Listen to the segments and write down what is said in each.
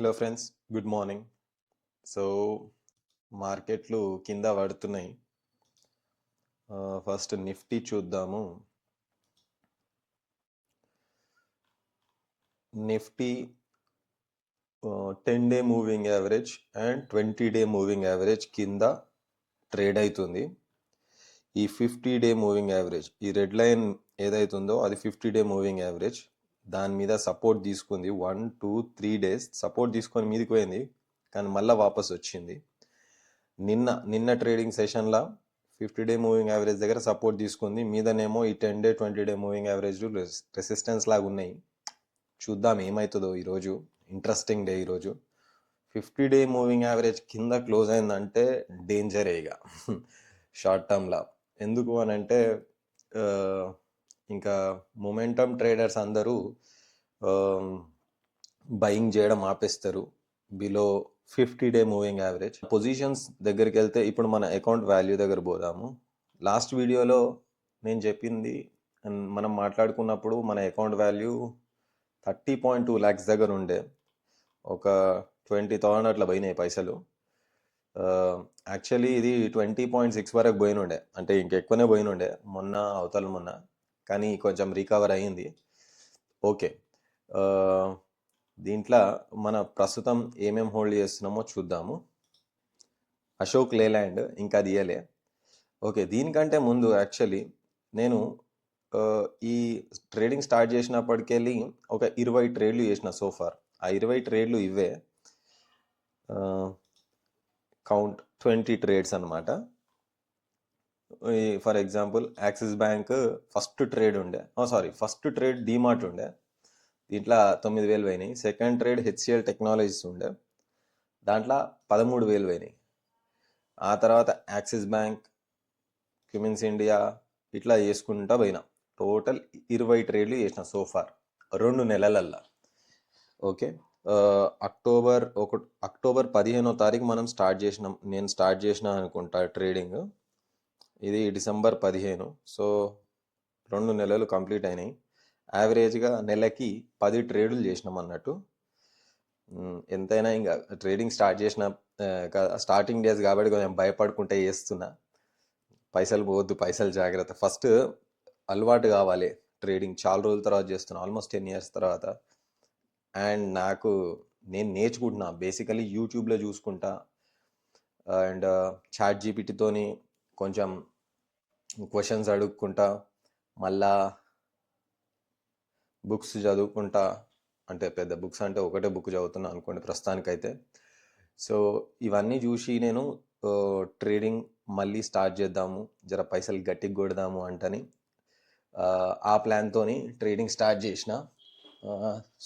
Hello friends, good morning. So మార్కెట్లు కింద పడుతున్నాయి. ఫస్ట్ నిఫ్టీ చూద్దాము. నిఫ్టీ 10-డే మూవింగ్ యావరేజ్ అండ్ 20-డే మూవింగ్ యావరేజ్ కింద ట్రేడ్ అవుతుంది. ఈ 50-డే మూవింగ్ యావరేజ్, ఈ రెడ్ లైన్ ఏదైతుందో అది 50-డే మూవింగ్ యావరేజ్. దాని మీద సపోర్ట్ తీసుకుంది. 1, 2, 3 డేస్ సపోర్ట్ తీసుకొని మీదికి పోయింది, కానీ మళ్ళీ వాపస్ వచ్చింది. నిన్న ట్రేడింగ్ సెషన్లో 50-డే మూవింగ్ యావరేజ్ దగ్గర సపోర్ట్ తీసుకుంది. మీదనేమో ఈ 10-డే 20-డే మూవింగ్ యావరేజ్ రెసిస్టెన్స్ లాగా ఉన్నాయి. చూద్దాం ఏమవుతుందో ఈరోజు. ఇంట్రెస్టింగ్ డే ఈరోజు. 50-డే మూవింగ్ యావరేజ్ కింద క్లోజ్ అయిందంటే డేంజరే ఇక షార్ట్ టర్మ్లో. ఎందుకు అని అంటే ఇంకా మొమెంటమ్ ట్రేడర్స్ అందరూ బయింగ్ చేయడం ఆపేస్తారు బిలో 50-డే మూవింగ్ యావరేజ్. పొజిషన్స్ దగ్గరికి వెళ్తే ఇప్పుడు మన అకౌంట్ వాల్యూ దగ్గర పోదాము. లాస్ట్ వీడియోలో నేను చెప్పింది, మనం మాట్లాడుకున్నప్పుడు మన అకౌంట్ వాల్యూ 30.2 lakhs దగ్గర ఉండే. ఒక 20,000 అట్లా పోయినాయి పైసలు. యాక్చువల్లీ ఇది 20.6 వరకు పోయినుండే, అంటే ఇంకెక్కువనే పోయినుండే మొన్న. కానీ కొంచెం రికవర్ అయ్యింది. ఓకే, దీంట్లో మన ప్రస్తుతం ఏమేం హోల్డ్ చేస్తున్నామో చూద్దాము. అశోక్ లేలాండ్ ఇంకా అది ఇయ్యలే. ఓకే, దీనికంటే ముందు యాక్చువల్లీ నేను ఈ ట్రేడింగ్ స్టార్ట్ చేసినప్పటికెళ్ళి ఒక 20 ట్రేడ్లు చేసిన సోఫార్. ఆ 20 ట్రేడ్లు ఇవే. కౌంట్ 20 ట్రేడ్స్ అనమాట. For example axis bank first trade DMart ఉండే, దీంట్లో 9,000 పోయినాయి. సెకండ్ ట్రేడ్ హెచ్సిఎల్ టెక్నాలజీస్ ఉండే, దాంట్లో 13,000 పోయినాయి. ఆ తర్వాత యాక్సిస్ బ్యాంక్, క్యూమిన్స్ ఇండియా, ఇట్లా చేసుకుంటా పోయినా. టోటల్ 20 ట్రేడ్లు చేసిన సోఫార్ 2 నెలలల్లా. ఓకే, అక్టోబర్ 15వ తారీఖు నేను స్టార్ట్ చేసిన అనుకుంటా ట్రేడింగ్. ఇది డిసెంబర్ 15. సో 2 నెలలు కంప్లీట్ అయినాయి. యావరేజ్గా నెలకి 10 ట్రేడులు చేసినాం అన్నట్టు. ఎంతైనా ఇంకా ట్రేడింగ్ స్టార్ట్ చేసిన స్టార్టింగ్ డేస్ కాబట్టి కొంచెం భయపడుకుంటే చేస్తున్నా. పైసలు పోవద్దు, పైసలు జాగ్రత్త. ఫస్ట్ అలవాటు కావాలి ట్రేడింగ్. చాలా రోజుల తర్వాత చేస్తున్నా, ఆల్మోస్ట్ 10 years తర్వాత. అండ్ నేను నేర్చుకుంటున్నా బేసికలీ యూట్యూబ్లో చూసుకుంటా అండ్ చాట్ జీపీటీతోని కొంచెం క్వశ్చన్స్ అడుక్కుంటా, మళ్ళా బుక్స్ చదువుకుంటా. అంటే పెద్ద బుక్స్ అంటే ఒకటే బుక్ చదువుతున్నా అనుకోండి ప్రస్తుతానికైతే. సో ఇవన్నీ చూసి నేను ట్రేడింగ్ మళ్ళీ స్టార్ట్ చేద్దాము, జర పైసలు గట్టిగా కొడదాము అంటని ఆ ప్లాన్తోని ట్రేడింగ్ స్టార్ట్ చేసిన.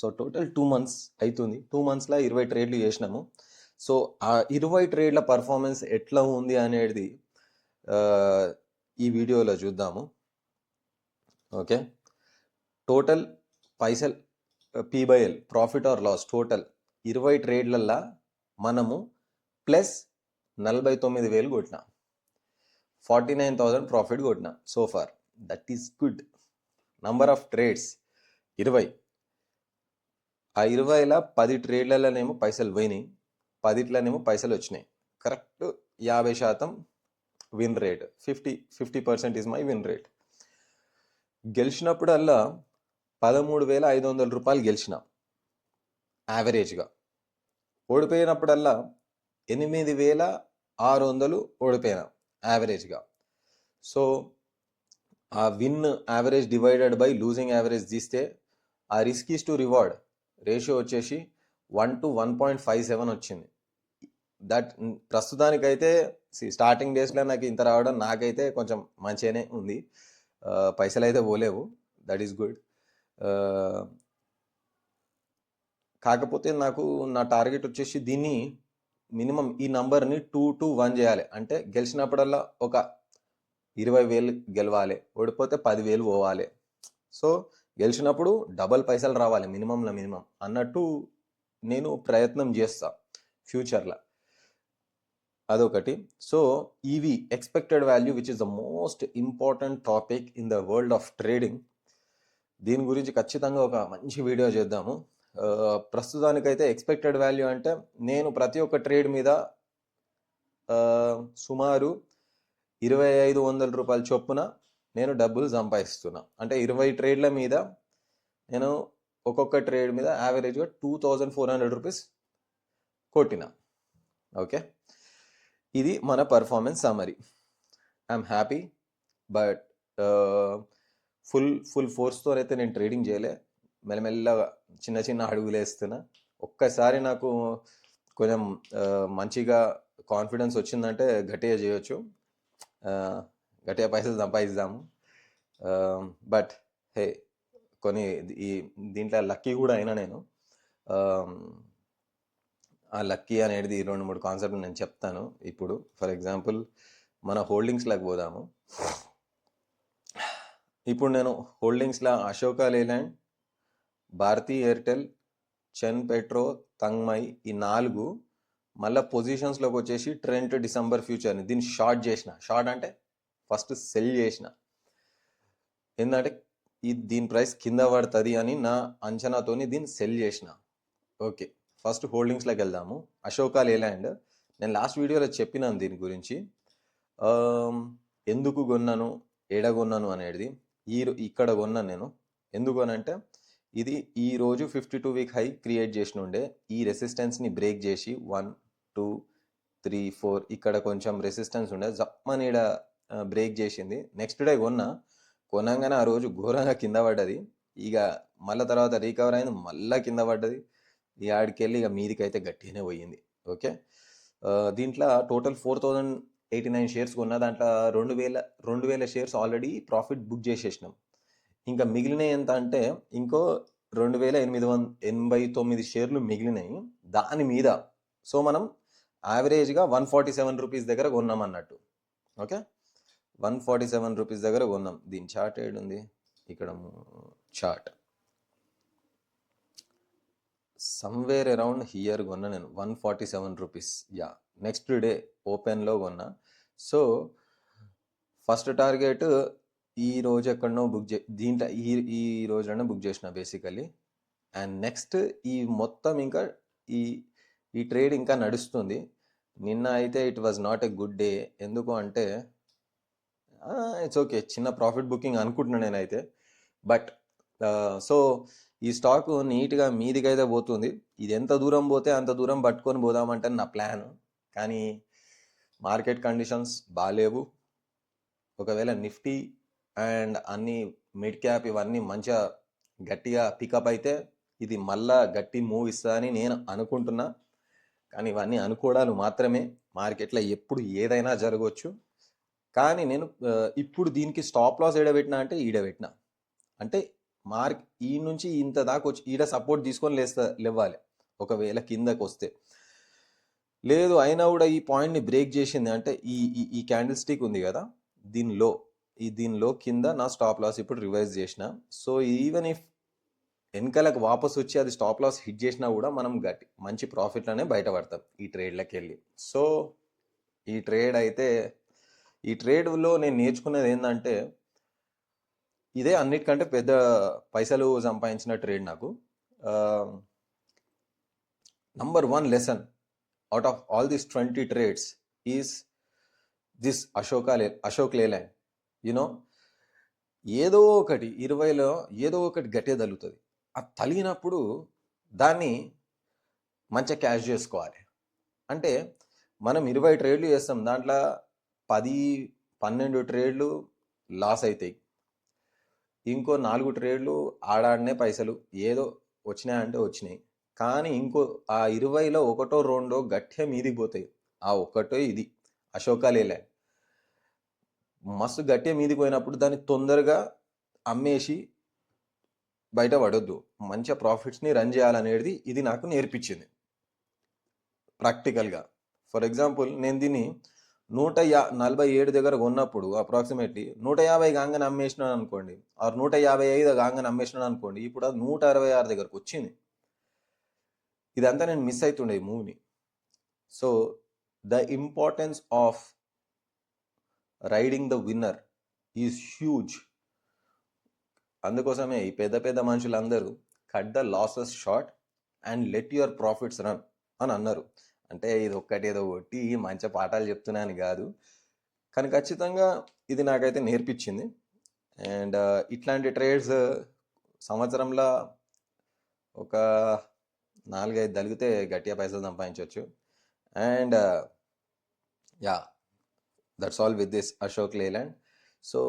సో టోటల్ 2 months అవుతుంది. 2 monthsలో 20 ట్రేడ్లు చేసినాము. సో ఆ 20 ట్రేడ్ల పర్ఫార్మెన్స్ ఎట్లా ఉంది అనేది ఈ వీడియోలో చూద్దాము. ఓకే, టోటల్ పైసల్ పీబైఎల్, ప్రాఫిట్ ఆర్ లాస్, టోటల్ 20 ట్రేడ్లల్లా మనము ప్లస్ 49,000 కొట్టిన, 49,000 ప్రాఫిట్ కొట్టిన so far. That is good. Number of trades 20. ఆ 20లో 10 ట్రేడ్లలోనేమో పైసలు పోయినాయి, 10లోనేమో పైసలు వచ్చినాయి. Correct 50% win rate. 50% is my win rate. గెలిచినప్పుడల్లా 13,500 రూపాయలు గెలిచిన యావరేజ్గా. ఓడిపోయినప్పుడల్లా 8,600 ఓడిపోయినా యావరేజ్గా. సో ఆ win average divided by losing average తీస్తే ఆ risk is to reward ratio వచ్చేసి 1:1.57 వచ్చింది. దట్ ప్రస్తుతానికైతే స్టార్టింగ్ డేస్లో నాకు ఇంత రావడం నాకైతే కొంచెం మంచిగానే ఉంది. పైసలు అయితే పోలేవు, దట్ ఈస్ గుడ్. కాకపోతే నా టార్గెట్ వచ్చేసి దీన్ని మినిమం ఈ నంబర్ని 2 to 1 చేయాలి. అంటే గెలిచినప్పుడల్లా ఒక 20,000 గెలవాలి, ఓడిపోతే 10,000 పోవాలి. సో గెలిచినప్పుడు డబల్ పైసలు రావాలి మినిమం అన్నట్టు నేను ప్రయత్నం చేస్తా ఫ్యూచర్లో. అదొకటి. So EV, expected value, which is the most important topic in the world of trading. దీని గురించి ఖచ్చితంగా ఒక మంచి వీడియో చేద్దాము. ప్రస్తుతానికైతే ఎక్స్పెక్టెడ్ వాల్యూ అంటే నేను ప్రతి ఒక్క ట్రేడ్ మీద సుమారు 2500 రూపాయల చొప్పున నేను డబ్బులు సంపాదిస్తున్నా. అంటే 20 ట్రేడ్ల మీద నేను ఒక్కొక్క ట్రేడ్ మీద యావరేజ్గా 2400 రూపీస్ కొట్టిన. ఓకే, ఇది మన performance summary. I'm happy, but full ఫోర్స్తో అయితే నేను ట్రేడింగ్ చేయలే. మెల్లమెల్లగా చిన్న చిన్న అడుగులు వేస్తున్నా. ఒక్కసారి నాకు కొంచెం మంచిగా కాన్ఫిడెన్స్ వచ్చిందంటే గట్టిగా చేయొచ్చు, గట్టిగా పైసలు సంపాదిద్దాము. బట్ హే, కొన్ని దీంట్లో లక్కీ కూడా అయినా నేను. ఆ లక్కీ అనేది 2-3 కాన్సెప్ట్ నేను చెప్తాను ఇప్పుడు. ఫర్ ఎగ్జాంపుల్ మన హోల్డింగ్స్లోకి పోదాము. ఇప్పుడు నేను హోల్డింగ్స్లో అశోకా లేలాండ్, భారతీ ఎయిర్టెల్, చెన్ పెట్రో, తంగ్మై, ఈ 4 మళ్ళీ పొజిషన్స్లోకి వచ్చేసి ట్రెంట్ డిసెంబర్ ఫ్యూచర్ని దీన్ని షార్ట్ చేసిన. షార్ట్ అంటే ఫస్ట్ సెల్ చేసిన. ఏంటంటే దీని ప్రైస్ కింద పడుతుంది అని నా అంచనాతోని దీన్ని సెల్ చేసిన. ఓకే, ఫస్ట్ హోల్డింగ్స్లోకి వెళ్దాము. అశోకా లేలాండ్, నేను లాస్ట్ వీడియోలో చెప్పినాను దీని గురించి, ఎందుకు కొన్నాను, ఏడ కొన్నాను అనేది. ఇక్కడ కొన్నాను నేను. ఎందుకు అని అంటే ఇది ఈరోజు 52 వీక్ హై క్రియేట్ చేసిన ఉండే. ఈ రెసిస్టెన్స్ని బ్రేక్ చేసి 1 2 3 4 ఇక్కడ కొంచెం రెసిస్టెన్స్ ఉండే, జప్పని ఈడ బ్రేక్ చేసింది. నెక్స్ట్ డే కొనంగానే ఆ రోజు ఘోరంగా కింద పడ్డది. ఇక మళ్ళీ తర్వాత రికవర్ అయింది, మళ్ళీ కింద పడ్డది. ఈ ఆడికెళ్ళి ఇక మీదికైతే గట్టిగానే పోయింది. ఓకే, దీంట్లో టోటల్ 4089 షేర్స్ కొన్నా. దాంట్లో 2000 షేర్స్ ఆల్రెడీ ప్రాఫిట్ బుక్ చేసేసినాం. ఇంకా మిగిలినవి ఎంత అంటే ఇంకో 2889 షేర్లు మిగిలినాయి దాని మీద. సో మనం యావరేజ్గా 147 రూపీస్ దగ్గర కొన్నాం అన్నట్టు. ఓకే, 147 రూపీస్ దగ్గర కొన్నాం. దీని చార్ట్ ఏడుంది, ఇక్కడ చార్ట్ సమ్వేర్ అరౌండ్ హియర్ కొన్నా నేను 147 రూపీస్. యా, నెక్స్ట్ డే ఓపెన్లో కొన్నా. సో ఫస్ట్ టార్గెట్ ఈ రోజు ఎక్కడనో బుక్ దీంట్లో ఈ రోజులోనే బుక్ చేసిన బేసికలీ. అండ్ నెక్స్ట్ ఈ మొత్తం ఇంకా ఈ ట్రేడ్ ఇంకా నడుస్తుంది. నిన్న అయితే it was not a good day. ఎందుకు అంటే ఇట్స్ ఓకే, చిన్న ప్రాఫిట్ బుకింగ్ అనుకుంటున్నాను నేనైతే. బట్ సో ఈ స్టాక్ నీట్గా మీదికైతే పోతుంది. ఇది ఎంత దూరం పోతే అంత దూరం పట్టుకొని పోదామంటే నా ప్లాన్. కానీ మార్కెట్ కండిషన్స్ బాగాలేవు. ఒకవేళ నిఫ్టీ అండ్ అన్ని మిడ్ క్యాప్ ఇవన్నీ మంచిగా గట్టిగా పికప్ అయితే ఇది మళ్ళా గట్టి మూవ్ ఇస్తుందని నేను అనుకుంటున్నా. కానీ ఇవన్నీ అనుకోవడాలు మాత్రమే. మార్కెట్లో ఎప్పుడు ఏదైనా జరగవచ్చు. కానీ నేను ఇప్పుడు దీనికి స్టాప్ లాస్ ఏడబెట్టినా అంటే ఈడబెట్టినా అంటే ఈ నుంచి ఇంత దాకా వచ్చి ఈడ సపోర్ట్ తీసుకొని లేవాలి. ఒకవేళ కిందకు వస్తే లేదు అయినా కూడా ఈ పాయింట్ని బ్రేక్ చేసింది అంటే ఈ క్యాండిల్ స్టిక్ ఉంది కదా, దీనిలో కింద నా స్టాప్ లాస్ ఇప్పుడు రివైజ్ చేసిన. సో ఈవెన్ ఇఫ్ వెనకాలకు వాపస్ వచ్చి అది స్టాప్ లాస్ హిట్ చేసినా కూడా మనం మంచి ప్రాఫిట్లోనే బయటపడతాం ఈ ట్రేడ్లోకి వెళ్ళి. సో ఈ ట్రేడ్లో నేను నేర్చుకునేది ఏంటంటే ఇదే అన్నిటికంటే పెద్ద పైసలు సంపాదించిన ట్రేడ్ నాకు. Number 1 lesson out of all these 20 trades is this Ashok Leyland. You know, ఏదో ఒకటి 20లో ఏదో ఒకటి గట్టిగా తగులుతుంది. ఆ తగిలినప్పుడు దాన్ని మంచిగా క్యాష్ చేసుకోవాలి. అంటే మనం 20 ట్రేడ్లు చేస్తాం, దాంట్లో 10-12 ట్రేడ్లు లాస్ అవుతాయి. ఇంకో 4 ట్రేడ్లు ఆడాడనే పైసలు ఏదో వచ్చినాయంటే వచ్చినాయి. కానీ ఇంకో ఆ 20లో 1-2 గట్టిగా మీదికి పోతాయి. ఆ ఒక్కటో ఇది అశోకా లేలాండ్. మస్తు గట్టిగా మీదికి పోయినప్పుడు దాన్ని తొందరగా అమ్మేసి బయట పడొద్దు. మంచిగా ప్రాఫిట్స్ని రన్ చేయాలనేది ఇది నాకు నేర్పించింది ప్రాక్టికల్గా. ఫర్ ఎగ్జాంపుల్ నేను దీన్ని 147 దగ్గర కొన్నప్పుడు అప్రాక్సిమేట్లీ 150 కాగానే అమ్మేసినాను అనుకోండి, ఆర్ 155 కాగానే అమ్మేసినాను అనుకోండి, ఇప్పుడు అది 166 దగ్గరకు వచ్చింది. ఇదంతా నేను మిస్ అవుతుండే ఈ మూవ్ని. So the importance of riding the winner is huge. అందుకోసమే ఈ పెద్ద పెద్ద మనుషులందరూ cut the losses short and let your profits run అని అన్నారు. అంటే ఇది ఒక్కటి ఏదో కొట్టి మంచి పాఠాలు చెప్తున్నాను కాదు, కానీ ఖచ్చితంగా ఇది నాకైతే నేర్పించింది. అండ్ ఇట్లాంటి ట్రేడ్స్ సంవత్సరంలో ఒక 4-5 తగిలితే గట్టిగా పైసలు సంపాదించవచ్చు. And yeah, that's all with this Ashok Leyland. So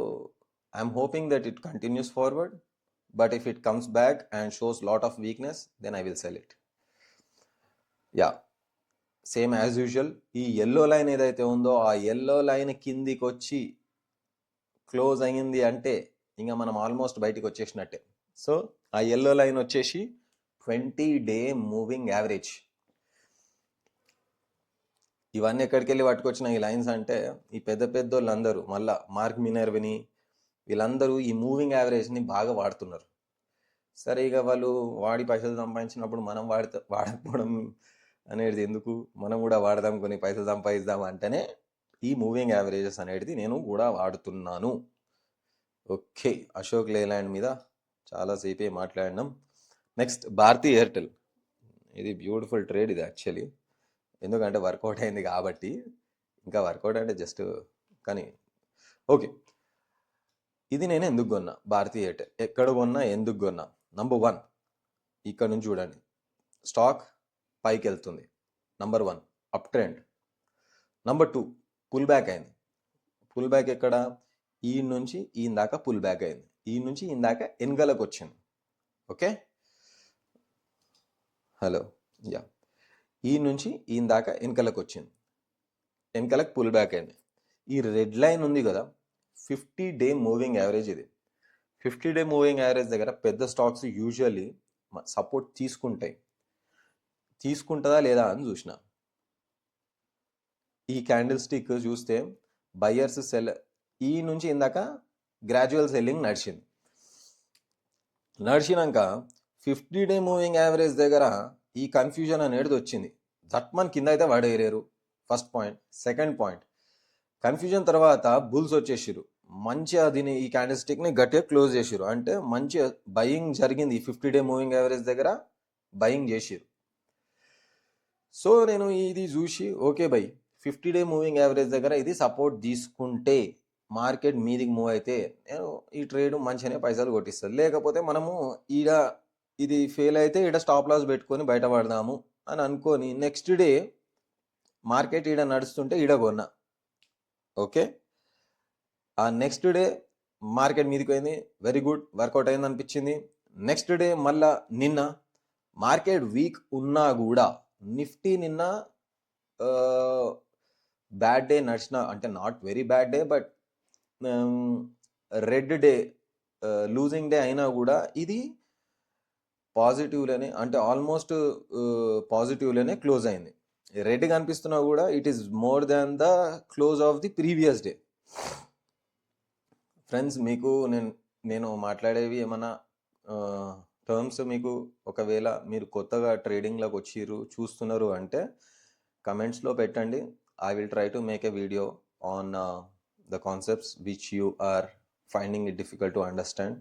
I'm hoping that it continues forward, but if it comes back and shows lot of weakness, then I will sell it. Yeah, same as usual ఈ yellow line ఏదైతే ఉందో ఆ yellow line కిందికి వచ్చి close అయ్యింది అంటే ఇంకా మనం ఆల్మోస్ట్ బయటికి వచ్చేసినట్టే. సో ఆ ఎల్లో లైన్ వచ్చేసి 20-day మూవింగ్ యావరేజ్. ఇవన్నీ ఎక్కడికి వెళ్ళి పట్టుకొచ్చిన ఈ లైన్స్ అంటే ఈ పెద్ద పెద్ద వాళ్ళందరూ మళ్ళా మార్క్ మినర్విని వీళ్ళందరూ ఈ మూవింగ్ యావరేజ్ని బాగా వాడుతున్నారు. సరే ఇక వాళ్ళు వాడి పైసలు సంపాదించినప్పుడు మనం వాడకపోవడం అనేది ఎందుకు, మనం కూడా వాడదాం, కొన్ని పైసలు సంపాదిద్దాం అంటేనే ఈ మూవింగ్ యావరేజెస్ అనేది నేను కూడా వాడుతున్నాను. ఓకే, అశోక్ లేలాండ్ మీద చాలాసేపే మాట్లాడినాం. నెక్స్ట్ భారతీ ఎయిర్టెల్. ఇది బ్యూటిఫుల్ ట్రేడ్ ఇది యాక్చువల్లీ, ఎందుకంటే వర్కౌట్ అయింది కాబట్టి. ఇంకా వర్కౌట్ అంటే జస్ట్ కానీ ఓకే. ఇది నేను ఎందుకు కొన్నా భారతీ ఎయిర్టెల్, ఎక్కడ కొన్నా, ఎందుకు కొన్నా? నంబర్ 1, ఇక్కడ నుంచి చూడండి, స్టాక్ పైకి వెళ్తుంది. Number 1 up trend. Number 2 pull back అయింది. పుల్ బ్యాక్ ఎక్కడ? ఈ నుంచి ఈ దాకా పుల్ బ్యాక్ అయింది, ఈ నుంచి ఈ దాకా వెనకలకు వచ్చింది. ఓకే, హలో, యా, ఈ నుంచి ఈ దాకా వెనకలకు వచ్చింది, వెనకలకు పుల్ బ్యాక్ అయింది. ఈ రెడ్ లైన్ ఉంది కదా, 50-day మూవింగ్ యావరేజ్. ఇది 50-day మూవింగ్ యావరేజ్ దగ్గర పెద్ద స్టాక్స్ యూజువల్లీ సపోర్ట్ తీసుకుంటుందా లేదా అని చూసిన. ఈ క్యాండిల్ స్టిక్ చూస్తే బయ్యర్స్ సెల్ ఈ నుంచి ఇందాక గ్రాడ్యువల్ సెల్లింగ్ నడిచినాక 50-day మూవింగ్ యావరేజ్ దగ్గర ఈ కన్ఫ్యూజన్ అనేది వచ్చింది. జట్మన్ కింద అయితే వాడేరారు, first point. Second point, confusion తర్వాత బుల్స్ వచ్చేసారు, మంచిగా దీన్ని ఈ క్యాండిల్ స్టిక్ని గట్టిగా క్లోజ్ చేసారు. అంటే మంచిగా బయింగ్ జరిగింది. 50-day మూవింగ్ యావరేజ్ దగ్గర బయింగ్ చేసారు. సో నేను ఇది చూసి okay by, 50-day moving average దగ్గర ఇది సపోర్ట్ తీసుకుంటే మార్కెట్ మీదికి మూవ్ అయితే నేను ఈ ట్రేడ్ మంచిగానే పైసలు కొట్టిస్తుంది. లేకపోతే మనము ఈడ ఇది ఫెయిల్ అయితే ఈడ స్టాప్ లాస్ పెట్టుకొని బయటపడదాము అని అనుకొని నెక్స్ట్ డే మార్కెట్ ఈడ నడుస్తుంటే ఈడ కొన్నా. ఓకే, ఆ నెక్స్ట్ డే మార్కెట్ మీదకి పోయింది, వెరీ గుడ్, వర్కౌట్ అయింది అనిపించింది. నెక్స్ట్ డే మళ్ళా నిన్న మార్కెట్ వీక్ ఉన్నా కూడా నిఫ్టీ నిన్న బ్యాడ్ డే నడిచిన, అంటే not very bad day, but red day, losing day అయినా కూడా ఇది పాజిటివ్లోనే, అంటే ఆల్మోస్ట్ పాజిటివ్లోనే క్లోజ్ అయింది. రెడ్ కనిపిస్తున్నా కూడా it is more than the close of the previous day. Friends, మీకు నేను మాట్లాడేవి ఏమన్నా టర్మ్స్ మీకు ఒకవేళ మీరు కొత్తగా ట్రేడింగ్లోకి వచ్చిర్రు చూస్తున్నారు అంటే కమెంట్స్లో పెట్టండి. I will try to make a video on the concepts which you are finding it difficult to understand.